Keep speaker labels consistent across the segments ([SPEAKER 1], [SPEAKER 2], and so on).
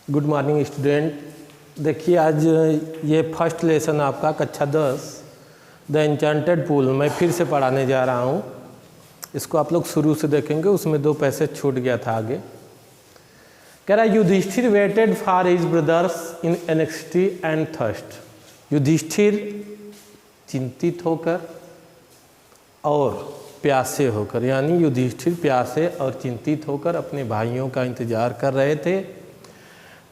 [SPEAKER 1] Good morning student. देखिए आज ये फर्स्ट लेसन आपका कक्षा 10 द एन्चेंटेड पूल मैं फिर से पढ़ाने जा रहा हूँ। इसको आप लोग शुरू से देखेंगे, उसमें 2 पैसे छूट गया था आगे। कह रहा है Yudhishthir waited for his brothers in anxiety and thirst. Yudhishthir चिंतित होकर और प्यासे होकर, यानी युधिष्ठिर प्यासे और चिंतित होकर अपने भाइयों का इंतजार कर रहे थे।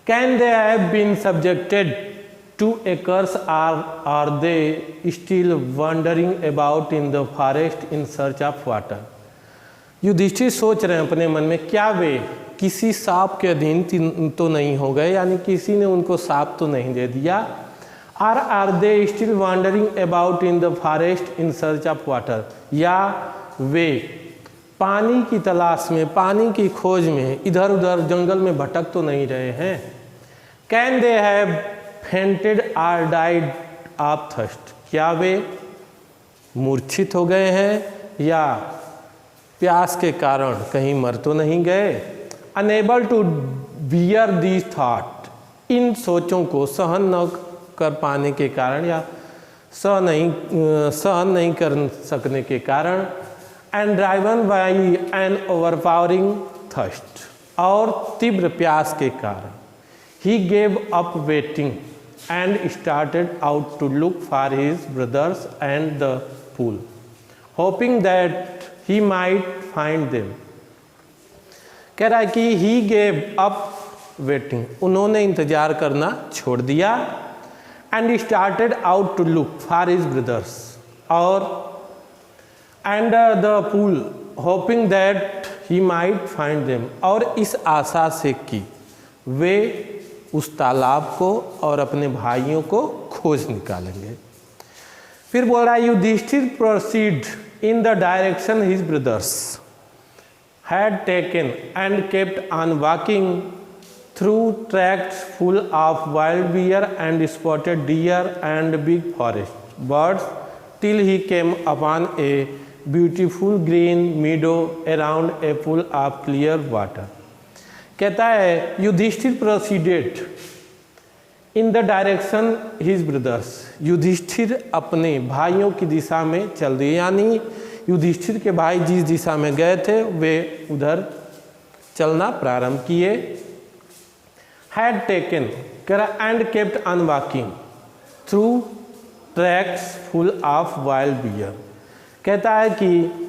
[SPEAKER 1] Can they have been subjected to a curse, or are they still wandering about in the forest in search of water? Yudhishthir सोच रहे हैं अपने मन में, क्या वे किसी सांप के अधीन तो नहीं हो गए, यानी किसी ने उनको सांप तो नहीं दे दिया। Or are they still wandering about in the forest in search of water? या वे पानी की तलाश में, पानी की खोज में इधर उधर जंगल में भटक तो नहीं रहे हैं। Can they have fainted or died of thirst? क्या वे मूर्छित हो गए हैं या प्यास के कारण कहीं मर तो नहीं गए। Unable to bear these thought, इन सोचों को सहन न कर पाने के कारण या सहन नहीं कर सकने के कारण। And driven by an overpowering thirst, और तीव्र प्यास के कारण। He gave up waiting and started out to look for his brothers and the pool, hoping that he might find them. कह रहा है कि he gave up waiting, उन्होंने इंतजार करना छोड़ दिया। And started out to look for his brothers और and the pool, hoping that he might find them, और इस आशा से कि वे उस तालाब को और अपने भाइयों को खोज निकालेंगे। फिर बोल रहा है Yudhishthir proceed in the direction his brothers had taken and kept on walking through tracts full of wild bear and spotted deer and big forest birds till he came upon a beautiful green meadow around a pool of clear water. कहता है Yudhishthir proceeded in the direction his brothers, Yudhishthir अपने भाइयों की दिशा में चल दिए, यानी युधिष्ठिर के भाई जिस दिशा में गए थे वे उधर चलना प्रारंभ किए। Had taken and kept on walking through tracks full of wild bear. कहता है कि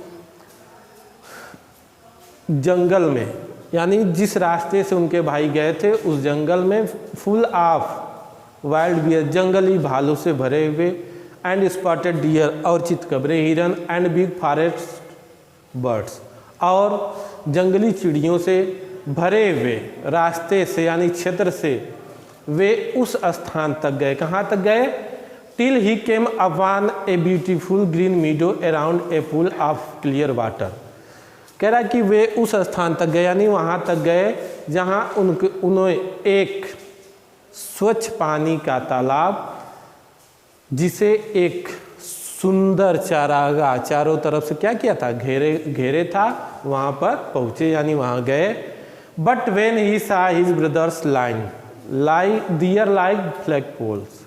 [SPEAKER 1] जंगल में, यानी जिस रास्ते से उनके भाई गए थे उस जंगल में फुल ऑफ वाइल्ड बियर, जंगली भालू से भरे हुए, एंड स्पॉटेड डियर और चितकबरे हिरन, एंड बिग फॉरेस्ट बर्ड्स और जंगली चिड़ियों से भरे हुए रास्ते से, यानी क्षेत्र से वे उस स्थान तक गए। कहाँ तक गए? Till he came upon a beautiful green meadow around a pool of clear water. कह रहा कि वे उस स्थान तक गए, यानी वहाँ तक गए जहाँ उन्होंने एक स्वच्छ पानी का तालाब, जिसे एक सुंदर चारागाह चारों तरफ से क्या किया था, घेरे था, वहाँ पर पहुँचे, यानी वहाँ गए। But when he saw his brothers dear like flag poles,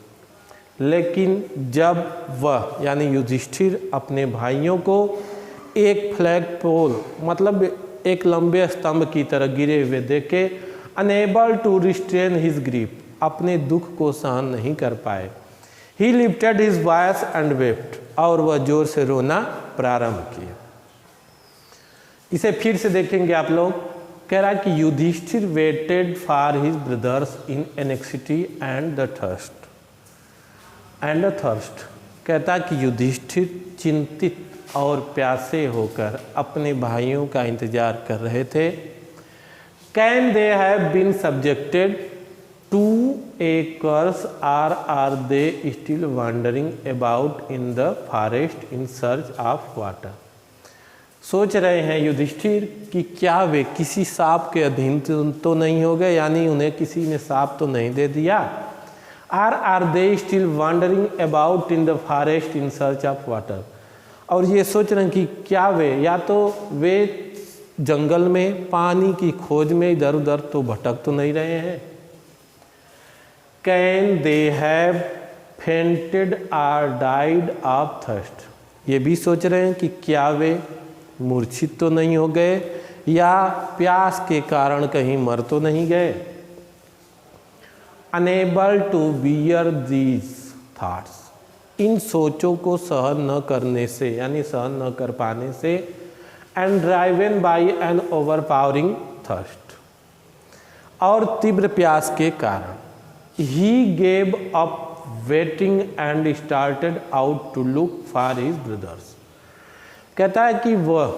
[SPEAKER 1] लेकिन जब वह यानी युधिष्ठिर अपने भाइयों को एक फ्लैग पोल मतलब एक लंबे स्तंभ की तरह गिरे हुए देखे, unable to restrain his grief, अपने दुख को सहन नहीं कर पाए। He lifted his voice and wept, और वह जोर से रोना प्रारंभ किया। इसे फिर से देखेंगे आप लोग। कह रहा कि Yudhishthir waited for his brothers in anxiety and the thirst. कहता कि युधिष्ठिर चिंतित और प्यासे होकर अपने भाइयों का इंतजार कर रहे थे। Can they have been subjected to a curse, are they still wandering about in the forest in search of water. सोच रहे हैं युधिष्ठिर कि क्या वे किसी सांप के अधीन तो नहीं हो गए, यानी उन्हें किसी ने सांप तो नहीं दे दिया। Are they still wandering about in the forest in search of water, और ये सोच रहे हैं कि क्या वे या तो वे जंगल में पानी की खोज में इधर उधर तो भटक तो नहीं रहे हैं। Can they have fainted or died of thirst. ये भी सोच रहे हैं कि क्या वे मूर्छित तो नहीं हो गए या प्यास के कारण कहीं मर तो नहीं गए। Unable to bear these thoughts, इन सोचों को सहन न करने से यानी सहन न कर पाने से, and driven by an overpowering thirst, और तीव्र प्यास के कारण, he gave up waiting and started out to look for his brothers. कहता है कि वह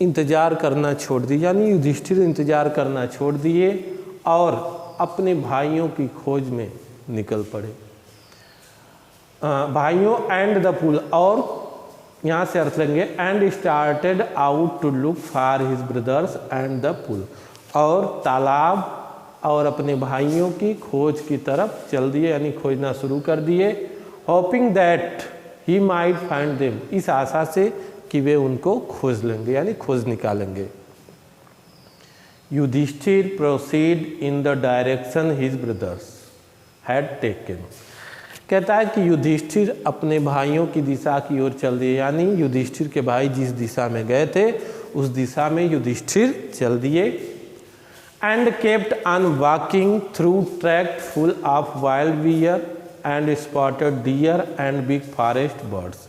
[SPEAKER 1] इंतजार करना छोड़ दिए, यानी युधिष्ठिर इंतजार करना छोड़ दिए और अपने भाइयों की खोज में निकल पड़े। भाइयों एंड द पुल, और यहाँ से अर्थ लेंगे and started out to look for his brothers and the pool, और तालाब और अपने भाइयों की खोज की तरफ चल दिए, यानी खोजना शुरू कर दिए। Hoping that he might find them, इस आशा से कि वे उनको खोज लेंगे यानी खोज निकालेंगे। Yudhishthir proceed in the direction his brothers had taken, कहता है कि युधिष्ठिर अपने भाइयों की दिशा की ओर चल दिए, यानी युधिष्ठिर के भाई जिस दिशा में गए थे उस दिशा में युधिष्ठिर चल दिए। And kept on walking through track full of wild bear and spotted deer and big forest birds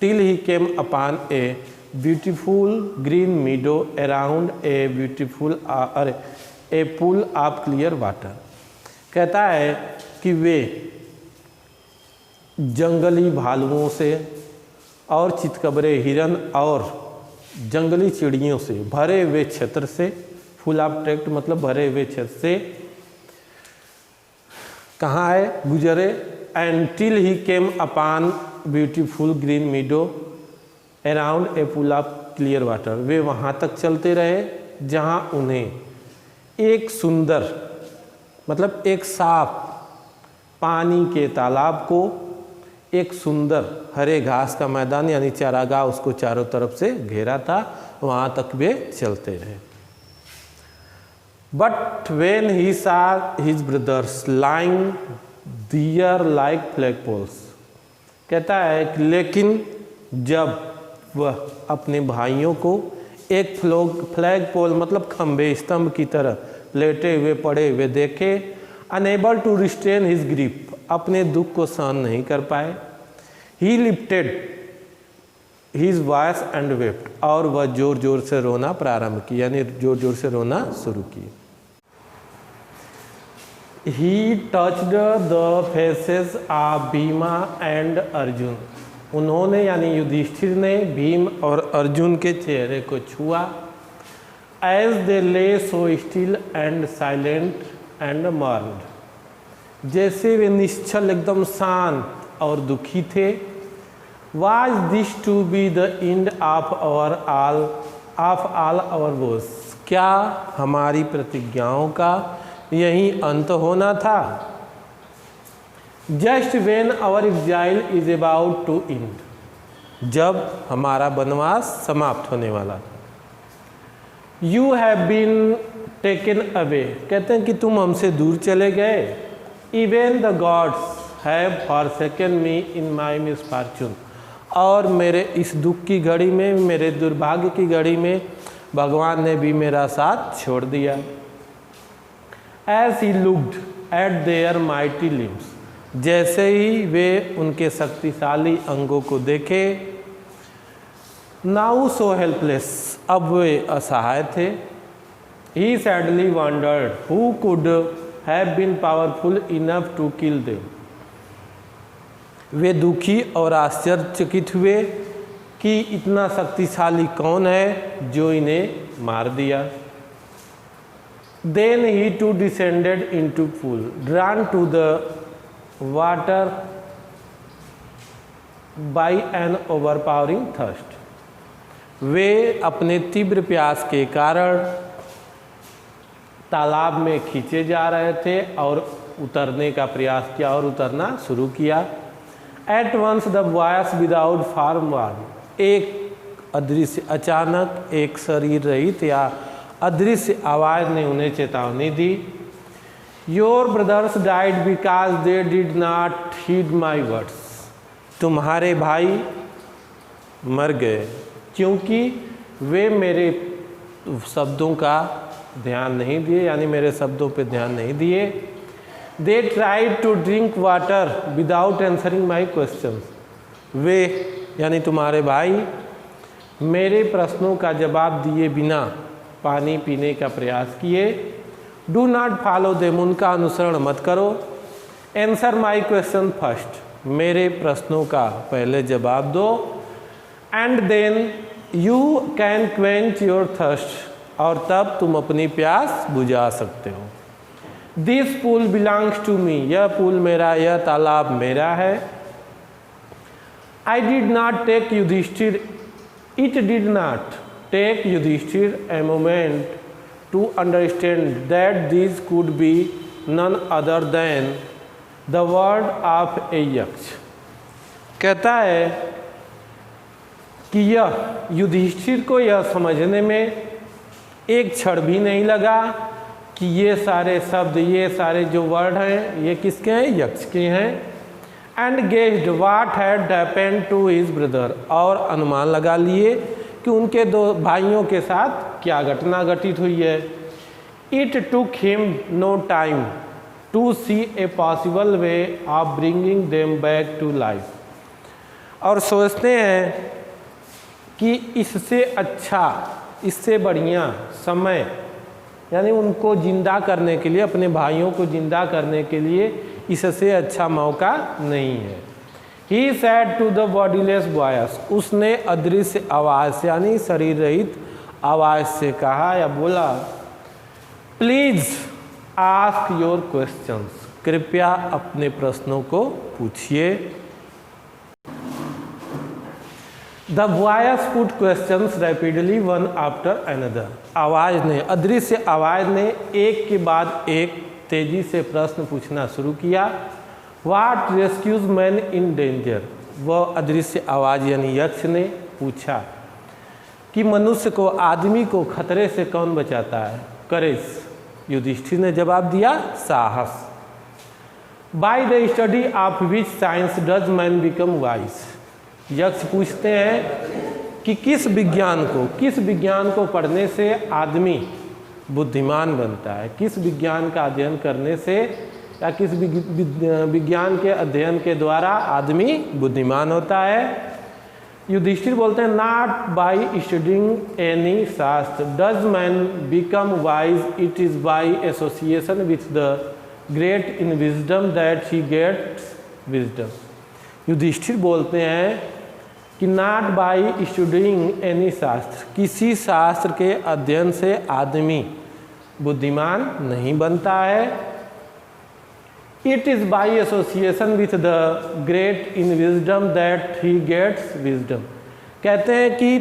[SPEAKER 1] till he came upon a beautiful green meadow around a beautiful a pool of clear water. कहता है कि वे जंगली भालुओं से और चितकबरे हिरन और जंगली चिड़ियों से भरे हुए क्षेत्र से, फुल ऑफ ट्रैक्ट मतलब भरे हुए क्षेत्र से कहाँ है गुजरे। And till he came upon beautiful green meadow around a pool of clear water, वे वहाँ तक चलते रहे जहाँ उन्हें एक सुंदर मतलब एक साफ पानी के तालाब को, एक सुंदर हरे घास का मैदान यानी चारागाह उसको चारों तरफ से घेरा था, वहाँ तक वे चलते रहे। But when he saw his brothers lying there like flag poles, कहता है कि लेकिन जब वह अपने भाइयों को एक फ्लैग पोल मतलब खंबे स्तंभ की तरह लेटे हुए पड़े हुए देखे, unable to restrain his grip, अपने दुख को सहन नहीं कर पाए। He lifted his voice and wept, और वह जोर जोर से रोना प्रारंभ किया यानी जोर जोर से रोना शुरू किया। ही touched the faces of Bhima and Arjun, उन्होंने यानी युधिष्ठिर ने भीम और अर्जुन के चेहरे को छुआ। As they lay so still and silent and mourned, जैसे वे निश्चल एकदम शांत और दुखी थे। Was this to be the end of all our vows, क्या हमारी प्रतिज्ञाओं का यही अंत होना था। Just when our exile is about to end, जब हमारा वनवास समाप्त होने वाला था। You have been taken away, कहते हैं कि तुम हमसे दूर चले गए। Even the gods have forsaken me in my misfortune, और मेरे इस दुख की घड़ी में, मेरे दुर्भाग्य की घड़ी में भगवान ने भी मेरा साथ छोड़ दिया। As he looked at their mighty limbs, जैसे ही वे उनके शक्तिशाली अंगों को देखे। नाउ सो हेल्पलेस, अब वे असहाय थे। He sadly wondered who could have been powerful enough to kill them, वे दुखी और आश्चर्यचकित हुए कि इतना शक्तिशाली कौन है जो इन्हें मार दिया। Then he too descended into pool, drawn to the water by an overpowering thirst. वे अपने तीव्र प्यास के कारण तालाब में खींचे जा रहे थे और उतरने का प्रयास किया और उतरना शुरू किया। At once the voice without form was, एक अदृश्य अचानक एक शरीर रहित या अदृश्य आवाज़ ने उन्हें चेतावनी दी। Your brothers died because they did not heed my words. तुम्हारे भाई मर गए क्योंकि वे मेरे शब्दों का ध्यान नहीं दिए, यानी मेरे शब्दों पे ध्यान नहीं दिए। They tried to drink water without answering my questions. वे यानी तुम्हारे भाई मेरे प्रश्नों का जवाब दिए बिना पानी पीने का प्रयास किए। डू नॉट फॉलो देम, उनका अनुसरण मत करो। आंसर माई क्वेश्चन फर्स्ट, मेरे प्रश्नों का पहले जवाब दो। And then you can quench your thirst, और तब तुम अपनी प्यास बुझा सकते हो। This pool belongs to me, यह पूल मेरा, यह तालाब मेरा है। I did not take Yudhishthira, it did not take Yudhishthira a moment to understand that this could be none other than the word of a yaksha. कहता है कि यह युधिष्ठिर को यह समझने में एक क्षण भी नहीं लगा कि ये सारे शब्द, ये सारे जो वर्ड हैं, ये किसके हैं? यक्ष के हैं। And guessed what had happened to his brother, और अनुमान लगा लिए कि उनके दो भाइयों के साथ क्या घटना घटित हुई है। It took him no time to see a possible way of bringing them back to life, और सोचते हैं कि इससे अच्छा, इससे बढ़िया समय, यानी उनको जिंदा करने के लिए, अपने भाइयों को जिंदा करने के लिए इससे अच्छा मौका नहीं है। He said to the bodiless voice, उसने अदृश्य आवाज़ से, यानी शरीर रहित आवाज़ से कहा या बोला, प्लीज आस्क योर क्वेश्चंस, कृपया अपने प्रश्नों को पूछिए। The voice put questions rapidly one after another, आवाज़ ने, अदृश्य आवाज़ ने एक के बाद एक तेजी से प्रश्न पूछना शुरू किया। What rescues man in danger, वह अदृश्य आवाज़ यानी यक्ष ने पूछा कि मनुष्य को, आदमी को खतरे से कौन बचाता है? करेज, युधिष्ठिर ने जवाब दिया, साहस। By the study of which science does man become wise, यक्ष पूछते हैं कि किस विज्ञान को पढ़ने से आदमी बुद्धिमान बनता है, किस विज्ञान का अध्ययन करने से या किस विज्ञान के अध्ययन के द्वारा आदमी बुद्धिमान होता है। युधिष्ठिर बोलते हैं, not by studying any shastra does man become wise, it is by association with the great in wisdom that he gets wisdom. Yudhishthir बोलते हैं कि नॉट बाय स्टडिंग एनी शास्त्र, किसी शास्त्र के अध्ययन से आदमी बुद्धिमान नहीं बनता है। It is by association with the great in wisdom that he gets wisdom, कहते हैं कि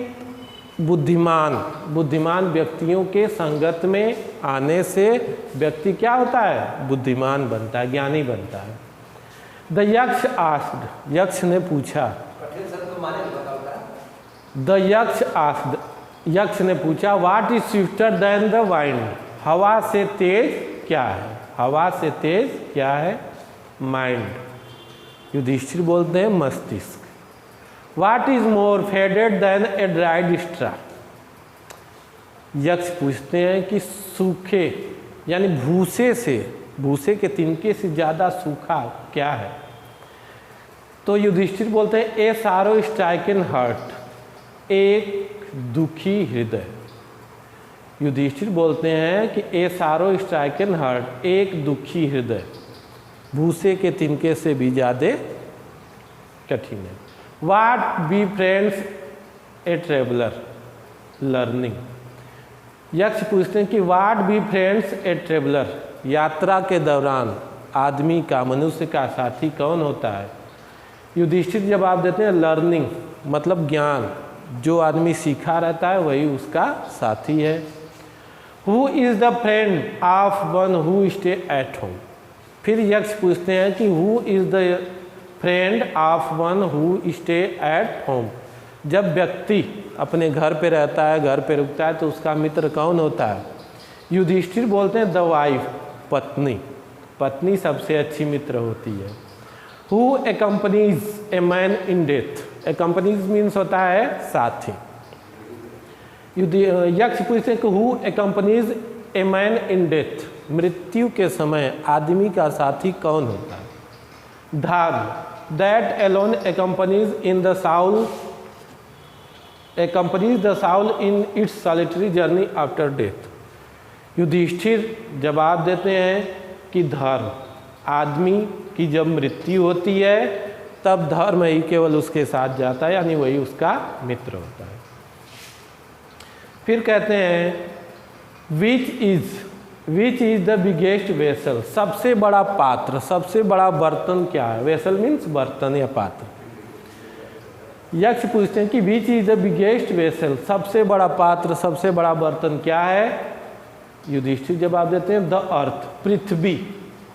[SPEAKER 1] बुद्धिमान व्यक्तियों के संगत में आने से व्यक्ति क्या होता है? बुद्धिमान बनता है, ज्ञानी बनता है। द यक्ष आस्क्ड, यक्ष ने पूछा, द यक्ष आस्क्ड, यक्ष ने पूछा, what is swifter than the wind, हवा से तेज क्या है? हवा से तेज क्या है? माइंड। युधिष्ठिर बोलते हैं मस्तिष्क। What is more faded than a dried straw, यक्ष पूछते हैं कि सूखे यानी भूसे के तिनके से ज़्यादा सूखा क्या है? तो युधिष्ठिर बोलते हैं, ए सारो स्ट्राइकन हार्ट, एक दुखी हृदय। युधिष्ठिर बोलते हैं कि ए सारो स्ट्राइकन हार्ट, एक दुखी हृदय भूसे के तिनके से भी ज़्यादा कठिन है। What befriends a traveller learning, Yaksha पूछते हैं कि what befriends a traveller, यात्रा के दौरान आदमी का, मनुष्य का साथी कौन होता है? युधिष्ठिर जवाब देते हैं, लर्निंग मतलब ज्ञान, जो आदमी सीखा रहता है वही उसका साथी है। Who is the friend of one who stay at home, फिर यक्ष पूछते हैं कि who is the friend of one who stay at home, जब व्यक्ति अपने घर पे रहता है, घर पे रुकता है, तो उसका मित्र कौन होता है? युधिष्ठिर बोलते हैं द वाइफ, पत्नी। पत्नी सबसे अच्छी मित्र होती है। Who accompanies a man in death, accompanies means होता है साथी। यक्ष पूछते हैं कि who accompanies a man in death, मृत्यु के समय आदमी का साथी कौन होता है। Dharma, that alone accompanies the soul in its solitary journey after death। Yudhishthir जवाब देते हैं कि धर्म, आदमी की जब मृत्यु होती है तब धर्म ही केवल उसके साथ जाता है, यानी वही उसका मित्र होता है। फिर कहते हैं which is the biggest vessel, सबसे बड़ा पात्र, सबसे बड़ा बर्तन क्या है। वेसल मीन्स बर्तन या पात्र। यक्ष पूछते हैं कि which is the biggest vessel, सबसे बड़ा पात्र, सबसे बड़ा बर्तन क्या है। युधिष्ठिर जवाब देते हैं द अर्थ, पृथ्वी,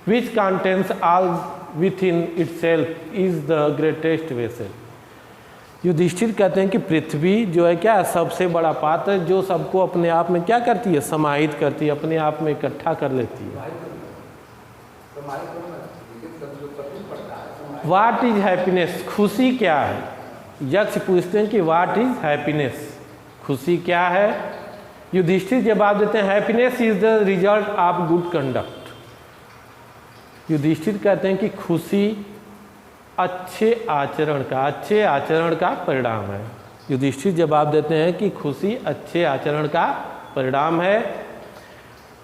[SPEAKER 1] which contains all within itself is the greatest vessel. Yudhishthir कहते हैं कि पृथ्वी जो है क्या, सबसे बड़ा पात्र है जो सबको अपने आप में क्या करती है, समाहित करती है, अपने आप में इकट्ठा कर लेती है। व्हाट इज हैप्पीनेस, खुशी क्या है। यक्ष पूछते हैं कि व्हाट इज हैप्पीनेस, खुशी क्या है। युधिष्ठिर जवाब देते हैं happiness is the result of good conduct. Yudhishthir कहते हैं कि खुशी अच्छे आचरण का परिणाम है। युधिष्ठिर जवाब देते हैं कि खुशी अच्छे आचरण का परिणाम है।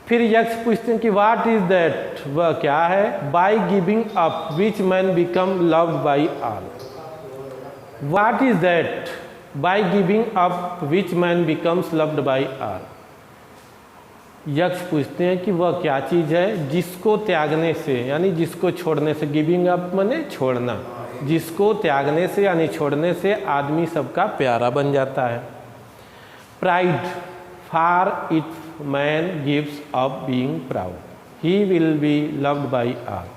[SPEAKER 1] फिर यक्ष पूछते हैं कि व्हाट इज दैट, वह क्या है। By giving up which man become loved by all. What is that, by giving up which man becomes loved by all. यक्ष पूछते हैं कि वह क्या चीज़ है जिसको त्यागने से, यानी जिसको छोड़ने से, गिविंग अप माने छोड़ना, जिसको त्यागने से यानी छोड़ने से आदमी सबका प्यारा बन जाता है। Pride, for it man gives up being proud he will be loved by all.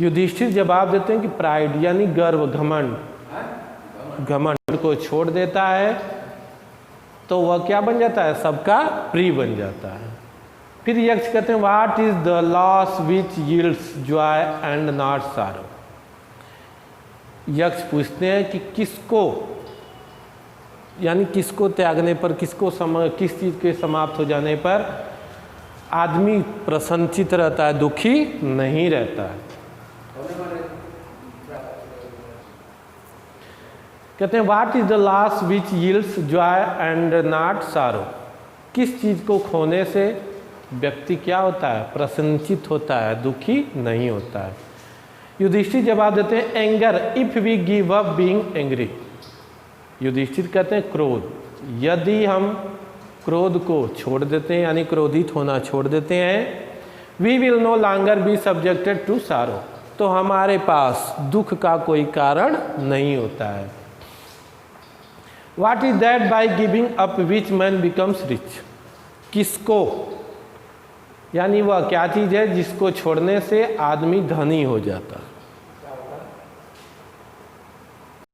[SPEAKER 1] Yudhishthir जवाब देते हैं कि प्राइड यानी गर्व, घमंड को छोड़ देता है तो वह क्या बन जाता है, सबका प्रिय बन जाता है। फिर यक्ष कहते हैं what is the loss which yields Joy and not सारो। यक्ष पूछते हैं कि किसको, यानी किसको त्यागने पर, किस चीज़ के समाप्त हो जाने पर आदमी प्रसन्नचित रहता है, दुखी नहीं रहता है। कहते हैं what is the loss which yields Joy and not सारो। किस चीज़ को खोने से व्यक्ति क्या होता है, प्रसन्नचित होता है, दुखी नहीं होता है। युधिष्ठिर जवाब देते हैं anger if we give up being angry. Yudhishthir कहते हैं क्रोध, यदि हम क्रोध को छोड़ देते हैं यानी क्रोधित होना छोड़ देते हैं, we will no longer be subjected to sorrow, तो हमारे पास दुख का कोई कारण नहीं होता है। What is that by giving up which man becomes rich? किसको, यानी वह क्या चीज़ है जिसको छोड़ने से आदमी धनी हो जाता है।